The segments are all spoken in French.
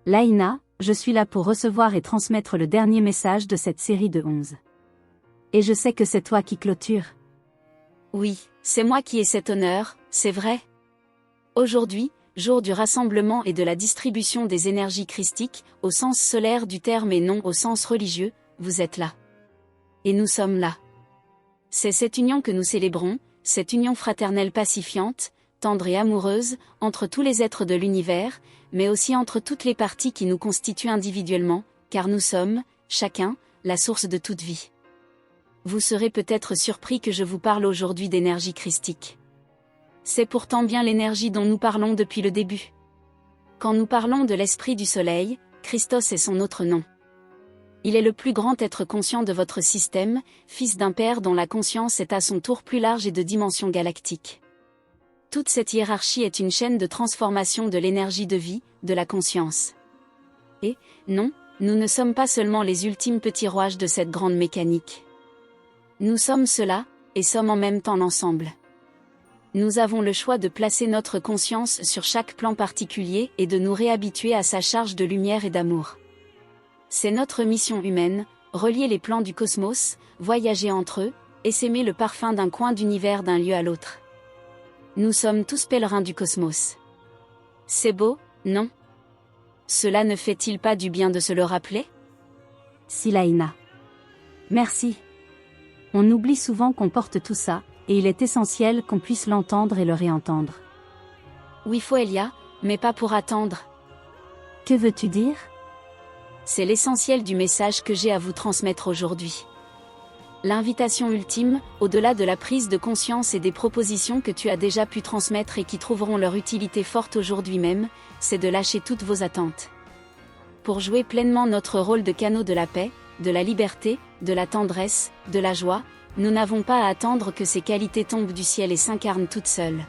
Laïna, je suis là pour recevoir et transmettre le dernier message de cette série de 11. Et je sais que c'est toi qui clôture. Oui, c'est moi qui ai cet honneur, c'est vrai. Aujourd'hui, jour du rassemblement et de la distribution des énergies christiques, au sens solaire du terme et non au sens religieux, vous êtes là. Et nous sommes là. C'est cette union que nous célébrons, cette union fraternelle pacifiante, tendre et amoureuse, entre tous les êtres de l'univers, mais aussi entre toutes les parties qui nous constituent individuellement, car nous sommes, chacun, la source de toute vie. Vous serez peut-être surpris que je vous parle aujourd'hui d'énergie christique. C'est pourtant bien l'énergie dont nous parlons depuis le début. Quand nous parlons de l'esprit du soleil, Christos est son autre nom. Il est le plus grand être conscient de votre système, fils d'un père dont la conscience est à son tour plus large et de dimension galactique. Toute cette hiérarchie est une chaîne de transformation de l'énergie de vie, de la conscience. Et, non, nous ne sommes pas seulement les ultimes petits rouages de cette grande mécanique. Nous sommes cela, et sommes en même temps l'ensemble. Nous avons le choix de placer notre conscience sur chaque plan particulier et de nous réhabituer à sa charge de lumière et d'amour. C'est notre mission humaine, relier les plans du cosmos, voyager entre eux, et s'aimer le parfum d'un coin d'univers d'un lieu à l'autre. Nous sommes tous pèlerins du cosmos. C'est beau, non? Cela ne fait-il pas du bien de se le rappeler? Si Laïna. Merci. On oublie souvent qu'on porte tout ça, et il est essentiel qu'on puisse l'entendre et le réentendre. Oui, Foelia, mais pas pour attendre. Que veux-tu dire? C'est l'essentiel du message que j'ai à vous transmettre aujourd'hui. L'invitation ultime, au-delà de la prise de conscience et des propositions que tu as déjà pu transmettre et qui trouveront leur utilité forte aujourd'hui même, c'est de lâcher toutes vos attentes. Pour jouer pleinement notre rôle de canaux de la paix, de la liberté, de la tendresse, de la joie, nous n'avons pas à attendre que ces qualités tombent du ciel et s'incarnent toutes seules.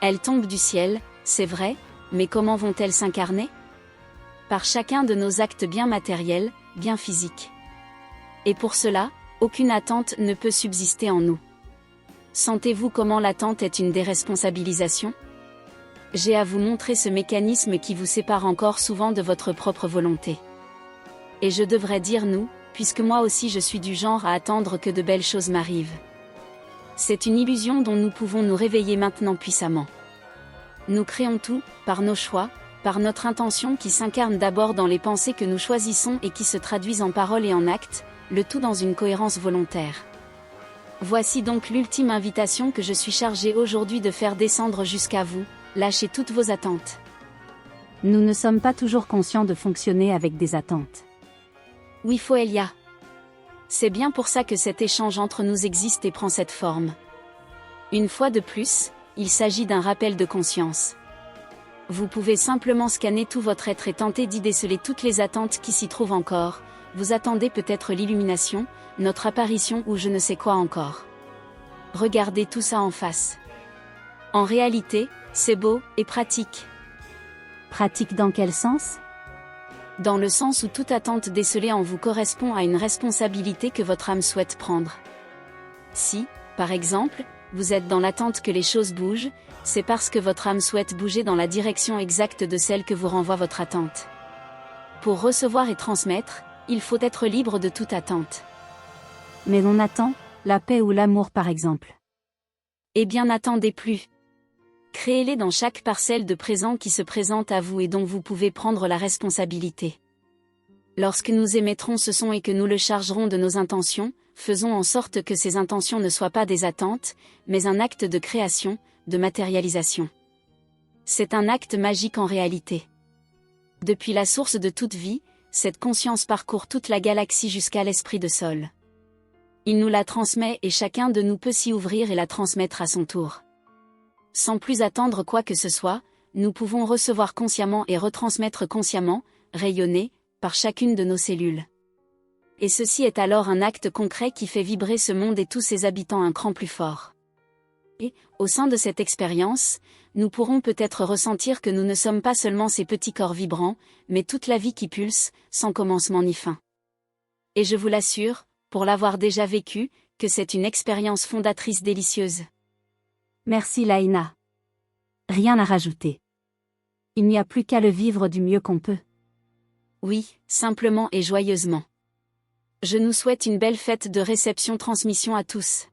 Elles tombent du ciel, c'est vrai, mais comment vont-elles s'incarner? Par chacun de nos actes bien matériels, bien physiques. Et pour cela, aucune attente ne peut subsister en nous. Sentez-vous comment l'attente est une déresponsabilisation? J'ai à vous montrer ce mécanisme qui vous sépare encore souvent de votre propre volonté. Et je devrais dire nous, puisque moi aussi je suis du genre à attendre que de belles choses m'arrivent. C'est une illusion dont nous pouvons nous réveiller maintenant puissamment. Nous créons tout, par nos choix, par notre intention qui s'incarne d'abord dans les pensées que nous choisissons et qui se traduisent en paroles et en actes, le tout dans une cohérence volontaire. Voici donc l'ultime invitation que je suis chargée aujourd'hui de faire descendre jusqu'à vous, lâchez toutes vos attentes. Nous ne sommes pas toujours conscients de fonctionner avec des attentes. Oui, Foelia. C'est bien pour ça que cet échange entre nous existe et prend cette forme. Une fois de plus, il s'agit d'un rappel de conscience. Vous pouvez simplement scanner tout votre être et tenter d'y déceler toutes les attentes qui s'y trouvent encore. Vous attendez peut-être l'illumination, notre apparition ou je ne sais quoi encore. Regardez tout ça en face. En réalité, c'est beau et pratique. Pratique dans quel sens? Dans le sens où toute attente décelée en vous correspond à une responsabilité que votre âme souhaite prendre. Si, par exemple, vous êtes dans l'attente que les choses bougent, c'est parce que votre âme souhaite bouger dans la direction exacte de celle que vous renvoie votre attente. Pour recevoir et transmettre, il faut être libre de toute attente. Mais on attend, la paix ou l'amour par exemple. Eh bien n'attendez plus. Créez-les dans chaque parcelle de présent qui se présente à vous et dont vous pouvez prendre la responsabilité. Lorsque nous émettrons ce son et que nous le chargerons de nos intentions, faisons en sorte que ces intentions ne soient pas des attentes, mais un acte de création, de matérialisation. C'est un acte magique en réalité. Depuis la source de toute vie, cette conscience parcourt toute la galaxie jusqu'à l'esprit de Sol. Il nous la transmet et chacun de nous peut s'y ouvrir et la transmettre à son tour. Sans plus attendre quoi que ce soit, nous pouvons recevoir consciemment et retransmettre consciemment, rayonner, par chacune de nos cellules. Et ceci est alors un acte concret qui fait vibrer ce monde et tous ses habitants un cran plus fort. Et, au sein de cette expérience, nous pourrons peut-être ressentir que nous ne sommes pas seulement ces petits corps vibrants, mais toute la vie qui pulse, sans commencement ni fin. Et je vous l'assure, pour l'avoir déjà vécu, que c'est une expérience fondatrice délicieuse. Merci Laïna. Rien à rajouter. Il n'y a plus qu'à le vivre du mieux qu'on peut. Oui, simplement et joyeusement. Je nous souhaite une belle fête de réception-transmission à tous.